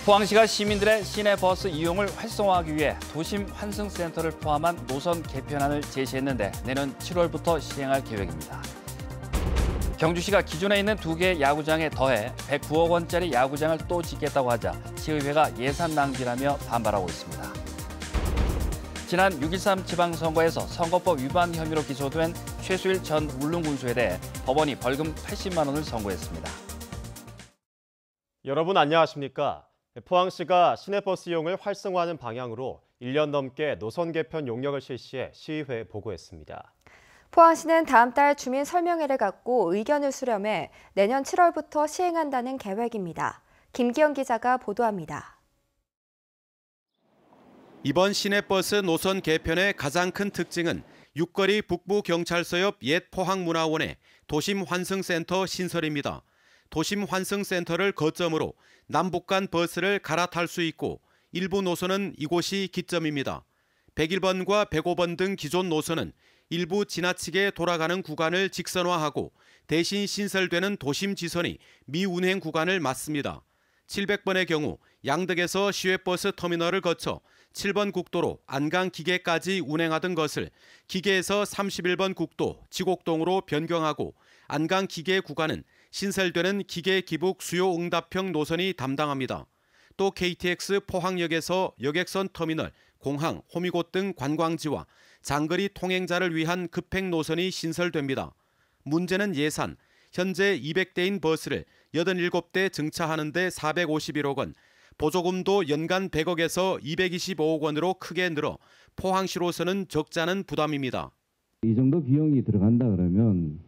포항시가 시민들의 시내버스 이용을 활성화하기 위해 도심 환승센터를 포함한 노선 개편안을 제시했는데 내년 7월부터 시행할 계획입니다. 경주시가 기존에 있는 2개의 야구장에 더해 109억 원짜리 야구장을 또 짓겠다고 하자 시의회가 예산 낭비라며 반발하고 있습니다. 지난 6.13 지방선거에서 선거법 위반 혐의로 기소된 최수일 전 울릉군수에 대해 법원이 벌금 80만 원을 선고했습니다. 여러분 안녕하십니까? 포항시가 시내버스 이용을 활성화하는 방향으로 1년 넘게 노선 개편 용역을 실시해 시의회에 보고했습니다. 포항시는 다음 달 주민 설명회를 갖고 의견을 수렴해 내년 7월부터 시행한다는 계획입니다. 김기영 기자가 보도합니다. 이번 시내버스 노선 개편의 가장 큰 특징은 육거리 북부경찰서 옆 옛 포항문화원의 도심환승센터 신설입니다. 도심환승센터를 거점으로 남북 간 버스를 갈아탈 수 있고 일부 노선은 이곳이 기점입니다. 101번과 105번 등 기존 노선은 일부 지나치게 돌아가는 구간을 직선화하고 대신 신설되는 도심지선이 미운행 구간을 막습니다. 700번의 경우 양덕에서 시외버스 터미널을 거쳐 7번 국도로 안강 기계까지 운행하던 것을 기계에서 31번 국도 지곡동으로 변경하고 안강 기계 구간은 신설되는 기계 기북 수요 응답형 노선이 담당합니다. 또 KTX 포항역에서 여객선 터미널, 공항, 호미곶 등 관광지와 장거리 통행자를 위한 급행 노선이 신설됩니다. 문제는 예산. 현재 200대인 버스를 87대 증차하는 데 451억 원, 보조금도 연간 100억에서 225억 원으로 크게 늘어 포항시로서는 적잖은 부담입니다. 이 정도 비용이 들어간다 그러면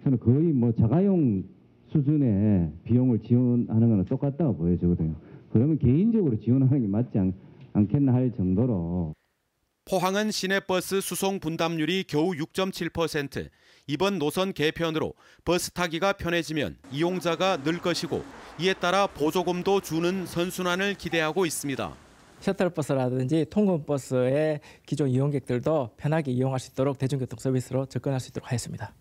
저는 거의 자가용 수준의 비용을 지원하는 거는 똑같다고 보여지거든요. 그러면 개인적으로 지원하는 게 맞지 않겠나 할 정도로. 포항은 시내버스 수송 분담률이 겨우 6.7%. 이번 노선 개편으로 버스 타기가 편해지면 이용자가 늘 것이고 이에 따라 보조금도 주는 선순환을 기대하고 있습니다. 셔틀버스라든지 통근버스의 기존 이용객들도 편하게 이용할 수 있도록 대중교통 서비스로 접근할 수 있도록 하겠습니다.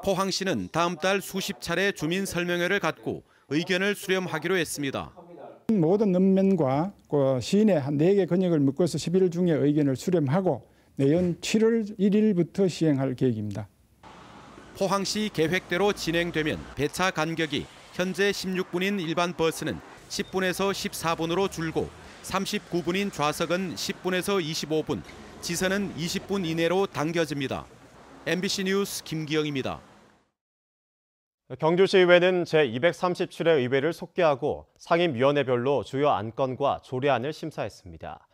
포항시는 다음 달 수십 차례 주민 설명회를 갖고 의견을 수렴하기로 했습니다. 모든 읍면과 시내 한 4개 권역을 묶어서 11일 중에 의견을 수렴하고 내년 7월 1일부터 시행할 계획입니다. 포항시 계획대로 진행되면 배차 간격이 현재 16분인 일반 버스는 10분에서 14분으로 줄고 39분인 좌석은 10분에서 25분, 지선은 20분 이내로 당겨집니다. MBC 뉴스 김기영입니다. 경주시의회는 제237회 의회를 속개하고 상임위원회별로 주요 안건과 조례안을 심사했습니다.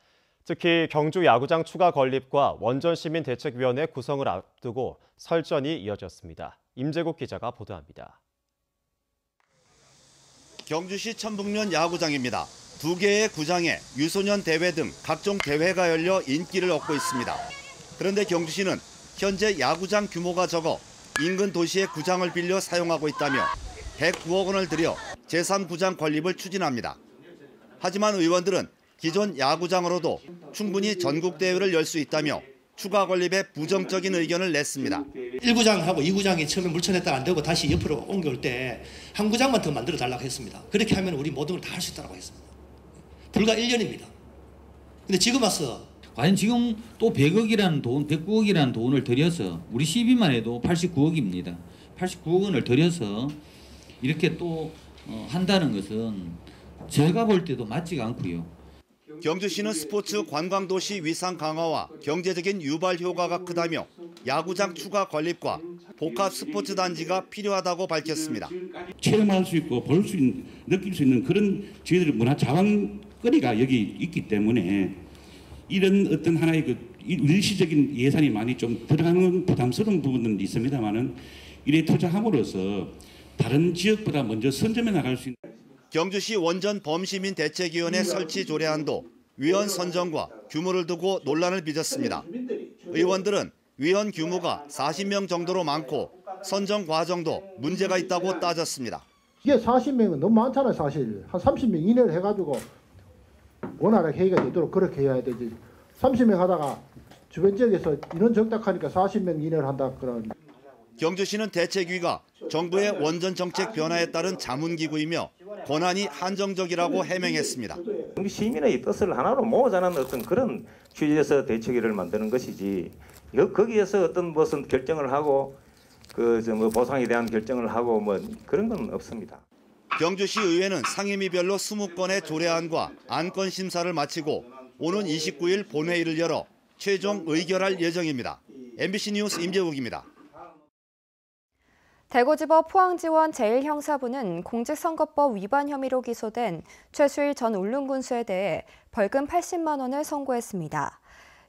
특히 경주 야구장 추가 건립과 원전시민대책위원회 구성을 앞두고 설전이 이어졌습니다. 임재국 기자가 보도합니다. 경주시 천북면 야구장입니다. 2개의 구장에 유소년 대회 등 각종 대회가 열려 인기를 얻고 있습니다. 그런데 경주시는 현재 야구장 규모가 적어 인근 도시의 구장을 빌려 사용하고 있다며 109억 원을 들여 제3구장 건립을 추진합니다. 하지만 의원들은 기존 야구장으로도 충분히 전국대회를 열 수 있다며 추가 건립에 부정적인 의견을 냈습니다. 1구장하고 2구장이 처음에 물천했다가 안 되고 다시 옆으로 옮겨올 때 한 구장만 더 만들어 달라고 했습니다. 그렇게 하면 우리 모든 걸 다 할 수 있다고 했습니다. 불과 1년입니다. 근데 지금 와서 과연 지금 또 100억이라는 돈, 109억이라는 돈을 들여서 우리 시비만 해도 89억입니다. 89억 원을 들여서 이렇게 또 한다는 것은 제가 볼 때도 맞지가 않고요. 경주시는 스포츠 관광도시 위상 강화와 경제적인 유발 효과가 크다며 야구장 추가 건립과 복합 스포츠 단지가 필요하다고 밝혔습니다. 체험할 수 있고 느낄 수 있는 그런 저희들의 문화 자원거리가 여기 있기 때문에 이런 어떤 하나의 일시적인 예산이 많이 좀 들어가는 부담스러운 부분은 있습니다만은 이래 투자함으로써 다른 지역보다 먼저 선점해 나갈 수 있는. 경주시 원전 범시민 대책위원회 설치 조례안도 위원 선정과 규모를 두고 논란을 빚었습니다. 의원들은 위원 규모가 40명 정도로 많고 선정 과정도 문제가 있다고 따졌습니다. 이게 40명은 너무 많잖아요, 사실. 한 30명 이내로 해가지고 원활하게 회의가 되도록 그렇게 해야 되지. 30명 하다가 주변 지역에서 인원 적다 하니까 40명 이내로 한다 그런. 경주시는 대책위가 정부의 원전 정책 변화에 따른 자문기구이며 권한이 한정적이라고 해명했습니다. 시민의 뜻을 하나로 모으자는 어떤 그런 취지에서 대책위를 만드는 것이지 거기에서 어떤 무슨 결정을 하고 보상에 대한 결정을 하고 뭐 그런 건 없습니다. 경주시 의회는 상임위별로 20건의 조례안과 안건 심사를 마치고 오는 29일 본회의를 열어 최종 의결할 예정입니다. MBC 뉴스 임재욱입니다. 대구지법 포항지원 제1형사부는 공직선거법 위반 혐의로 기소된 최수일 전 울릉군수에 대해 벌금 80만 원을 선고했습니다.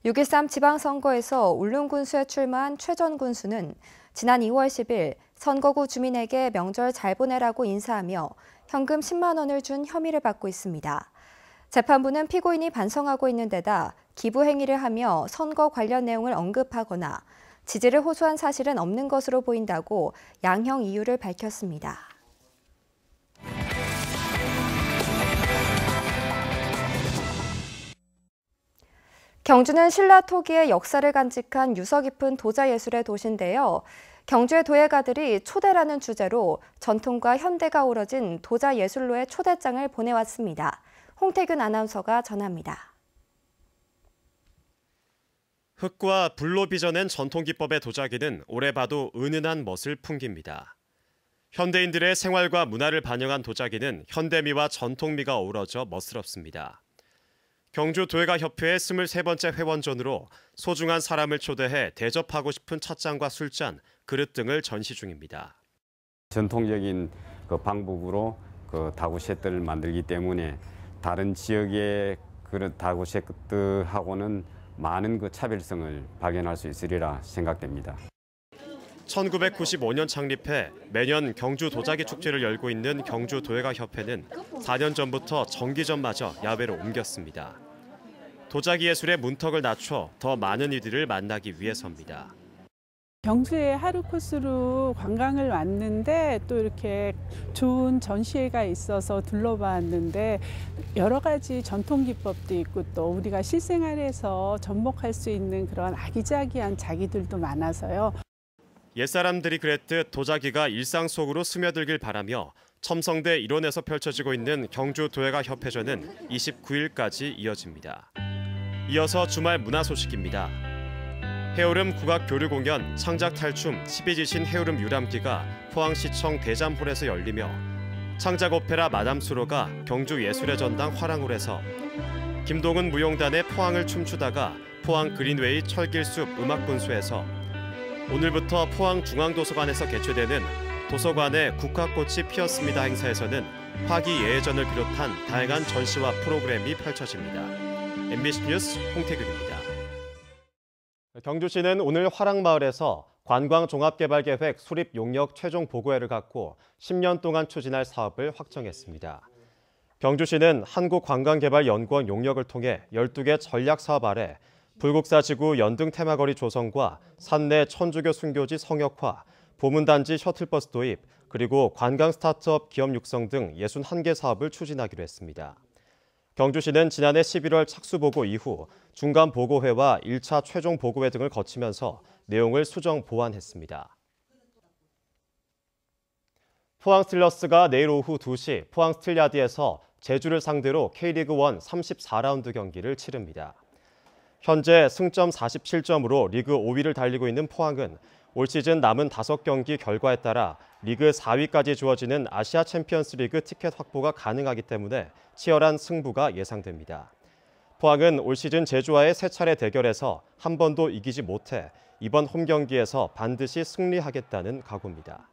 6.13 지방선거에서 울릉군수에 출마한 최 전 군수는 지난 2월 10일 선거구 주민에게 명절 잘 보내라고 인사하며 현금 10만 원을 준 혐의를 받고 있습니다. 재판부는 피고인이 반성하고 있는 데다 기부 행위를 하며 선거 관련 내용을 언급하거나 지지를 호소한 사실은 없는 것으로 보인다고 양형 이유를 밝혔습니다. 경주는 신라 토기의 역사를 간직한 유서 깊은 도자 예술의 도시인데요. 경주의 도예가들이 초대라는 주제로 전통과 현대가 어우러진 도자 예술로의 초대장을 보내왔습니다. 홍태균 아나운서가 전합니다. 흙과 불로 빚어낸 전통 기법의 도자기는 오래 봐도 은은한 멋을 풍깁니다. 현대인들의 생활과 문화를 반영한 도자기는 현대미와 전통미가 어우러져 멋스럽습니다. 경주 도예가 협회의 23번째 회원전으로 소중한 사람을 초대해 대접하고 싶은 찻잔과 술잔, 그릇 등을 전시 중입니다. 전통적인 방법으로 다구셋들을 만들기 때문에 다른 지역의 그런 다구셋들하고는 많은 차별성을 발견할 수 있으리라 생각됩니다. 1995년 창립해 매년 경주 도자기 축제를 열고 있는 경주 도예가 협회는 4년 전부터 정기전마저 야외로 옮겼습니다. 도자기 예술의 문턱을 낮춰 더 많은 이들을 만나기 위해서입니다. 경주에 하루 코스로 관광을 왔는데 또 이렇게 좋은 전시회가 있어서 둘러봤는데 여러 가지 전통 기법도 있고 또 우리가 실생활에서 접목할 수 있는 그런 아기자기한 자기들도 많아서요. 옛사람들이 그랬듯 도자기가 일상 속으로 스며들길 바라며 첨성대 일원에서 펼쳐지고 있는 경주 도예가 협회전은 29일까지 이어집니다. 이어서 주말 문화 소식입니다. 해오름 국악 교류 공연 창작 탈춤 12지신 해오름 유람기가 포항시청 대잠홀에서 열리며 창작 오페라 마담수로가 경주 예술의 전당 화랑홀에서 김동은 무용단의 포항을 춤추다가 포항 그린웨이 철길숲 음악분수에서 오늘부터 포항 중앙도서관에서 개최되는 도서관에 국화꽃이 피었습니다 행사에서는 화기예애전을 비롯한 다양한 전시와 프로그램이 펼쳐집니다. MBC 뉴스 홍태균입니다. 경주시는 오늘 화랑마을에서 관광종합개발계획 수립 용역 최종 보고회를 갖고 10년 동안 추진할 사업을 확정했습니다. 경주시는 한국관광개발연구원 용역을 통해 12개 전략사업 아래 불국사지구 연등 테마거리 조성과 산내 천주교 순교지 성역화, 보문단지 셔틀버스 도입, 그리고 관광 스타트업 기업 육성 등 61개 사업을 추진하기로 했습니다. 경주시는 지난해 11월 착수보고 이후 중간보고회와 1차 최종 보고회 등을 거치면서 내용을 수정 보완했습니다. 포항 스틸러스가 내일 오후 2시 포항 스틸야드에서 제주를 상대로 K리그1 34라운드 경기를 치릅니다. 현재 승점 47점으로 리그 5위를 달리고 있는 포항은 올 시즌 남은 5경기 결과에 따라 리그 4위까지 주어지는 아시아 챔피언스 리그 티켓 확보가 가능하기 때문에 치열한 승부가 예상됩니다. 포항은 올 시즌 제주와의 3차례 대결에서 한 번도 이기지 못해 이번 홈 경기에서 반드시 승리하겠다는 각오입니다.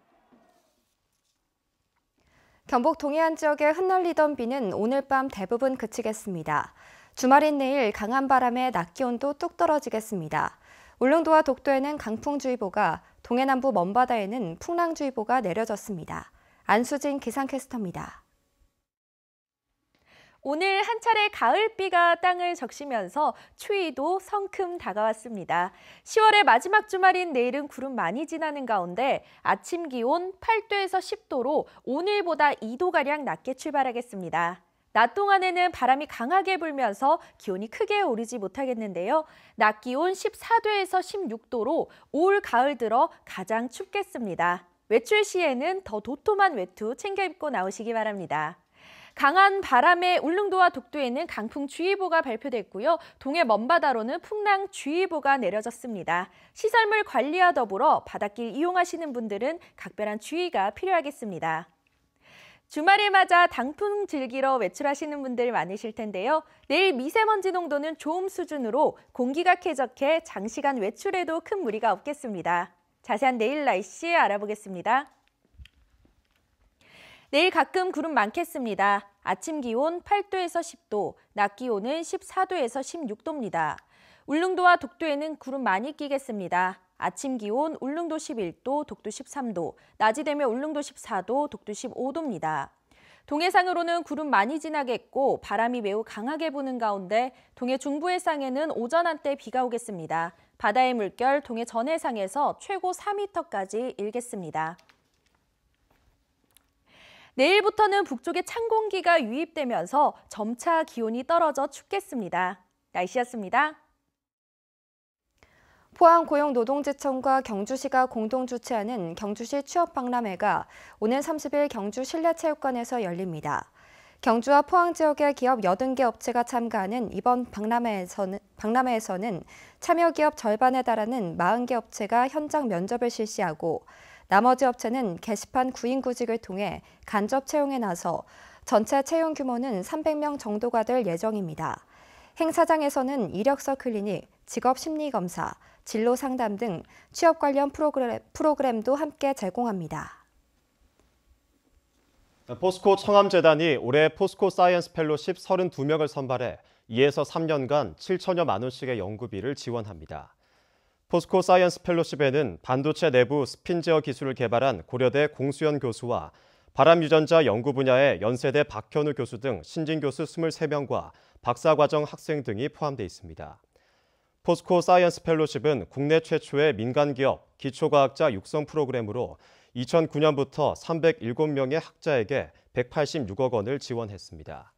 경북 동해안 지역에 흩날리던 비는 오늘 밤 대부분 그치겠습니다. 주말인 내일 강한 바람에 낮 기온도 뚝 떨어지겠습니다. 울릉도와 독도에는 강풍주의보가, 동해 남부 먼바다에는 풍랑주의보가 내려졌습니다. 안수진 기상캐스터입니다. 오늘 한 차례 가을비가 땅을 적시면서 추위도 성큼 다가왔습니다. 10월의 마지막 주말인 내일은 구름 많이 지나는 가운데 아침 기온 8도에서 10도로 오늘보다 2도가량 낮게 출발하겠습니다. 낮 동안에는 바람이 강하게 불면서 기온이 크게 오르지 못하겠는데요. 낮 기온 14도에서 16도로 올 가을 들어 가장 춥겠습니다. 외출 시에는 더 도톰한 외투 챙겨 입고 나오시기 바랍니다. 강한 바람에 울릉도와 독도에는 강풍주의보가 발표됐고요. 동해 먼바다로는 풍랑주의보가 내려졌습니다. 시설물 관리와 더불어 바닷길 이용하시는 분들은 각별한 주의가 필요하겠습니다. 주말을 맞아 단풍 즐기러 외출하시는 분들 많으실 텐데요. 내일 미세먼지 농도는 좋음 수준으로 공기가 쾌적해 장시간 외출에도 큰 무리가 없겠습니다. 자세한 내일 날씨 알아보겠습니다. 내일 가끔 구름 많겠습니다. 아침 기온 8도에서 10도, 낮 기온은 14도에서 16도입니다. 울릉도와 독도에는 구름 많이 끼겠습니다. 아침 기온 울릉도 11도, 독도 13도, 낮이 되면 울릉도 14도, 독도 15도입니다. 동해상으로는 구름 많이 지나겠고 바람이 매우 강하게 부는 가운데 동해 중부 해상에는 오전 한때 비가 오겠습니다. 바다의 물결 동해 전해상에서 최고 4m까지 일겠습니다. 내일부터는 북쪽에 찬 공기가 유입되면서 점차 기온이 떨어져 춥겠습니다. 날씨였습니다. 포항고용노동지청과 경주시가 공동 주최하는 경주시 취업박람회가 오는 30일 경주 실내체육관에서 열립니다. 경주와 포항 지역의 기업 80개 업체가 참가하는 이번 박람회에서는 참여 기업 절반에 달하는 40개 업체가 현장 면접을 실시하고 나머지 업체는 게시판 구인 구직을 통해 간접 채용에 나서 전체 채용 규모는 300명 정도가 될 예정입니다. 행사장에서는 이력서 클리닉, 직업 심리 검사, 진로 상담 등 취업 관련 프로그램도 함께 제공합니다. 포스코 청암재단이 올해 포스코 사이언스 펠로십 32명을 선발해 2에서 3년간 7천여만 원씩의 연구비를 지원합니다. 포스코 사이언스 펠로십에는 반도체 내부 스핀제어 기술을 개발한 고려대 공수연 교수와 발암유전자 연구 분야의 연세대 박현우 교수 등 신진 교수 23명과 박사과정 학생 등이 포함되어 있습니다. 포스코 사이언스 펠로십은 국내 최초의 민간기업 기초과학자 육성 프로그램으로 2009년부터 307명의 학자에게 186억 원을 지원했습니다.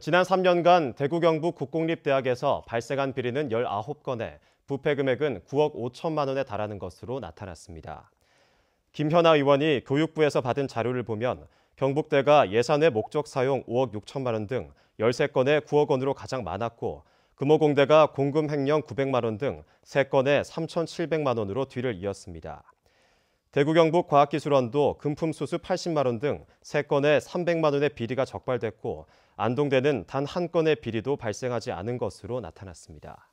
지난 3년간 대구 경북 국공립대학에서 발생한 비리는 19건에 부패 금액은 9억 5천만 원에 달하는 것으로 나타났습니다. 김현아 의원이 교육부에서 받은 자료를 보면 경북대가 예산외 목적 사용 5억 6천만 원 등 13건에 9억 원으로 가장 많았고 금호공대가 공금 횡령 900만 원 등 3건에 3,700만 원으로 뒤를 이었습니다. 대구 경북 과학기술원도 금품 수수 80만 원 등 3건에 300만 원의 비리가 적발됐고 안동대는 단 한 건의 비리도 발생하지 않은 것으로 나타났습니다.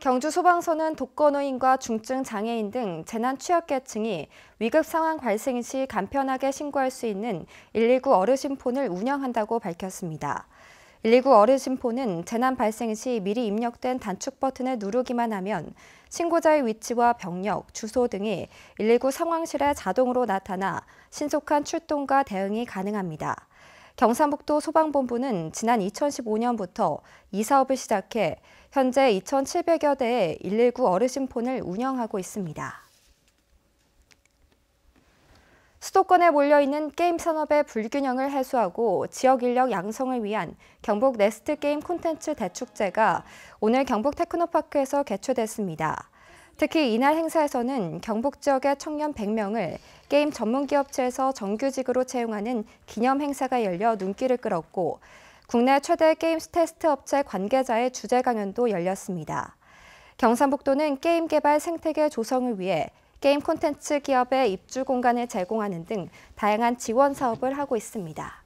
경주소방서는 독거노인과 중증 장애인 등 재난 취약계층이 위급 상황 발생 시 간편하게 신고할 수 있는 119 어르신폰을 운영한다고 밝혔습니다. 119 어르신폰은 재난 발생 시 미리 입력된 단축 버튼을 누르기만 하면 신고자의 위치와 병력, 주소 등이 119 상황실에 자동으로 나타나 신속한 출동과 대응이 가능합니다. 경상북도 소방본부는 지난 2015년부터 이 사업을 시작해 현재 2,700여 대의 119 어르신폰을 운영하고 있습니다. 수도권에 몰려있는 게임 산업의 불균형을 해소하고 지역 인력 양성을 위한 경북 네스트 게임 콘텐츠 대축제가 오늘 경북 테크노파크에서 개최됐습니다. 특히 이날 행사에서는 경북 지역의 청년 100명을 게임 전문 기업체에서 정규직으로 채용하는 기념 행사가 열려 눈길을 끌었고 국내 최대 게임 테스트 업체 관계자의 주제 강연도 열렸습니다. 경상북도는 게임 개발 생태계 조성을 위해 게임 콘텐츠 기업의 입주 공간을 제공하는 등 다양한 지원 사업을 하고 있습니다.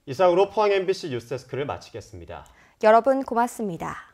이상으로 포항 MBC 뉴스데스크를 마치겠습니다. 여러분 고맙습니다.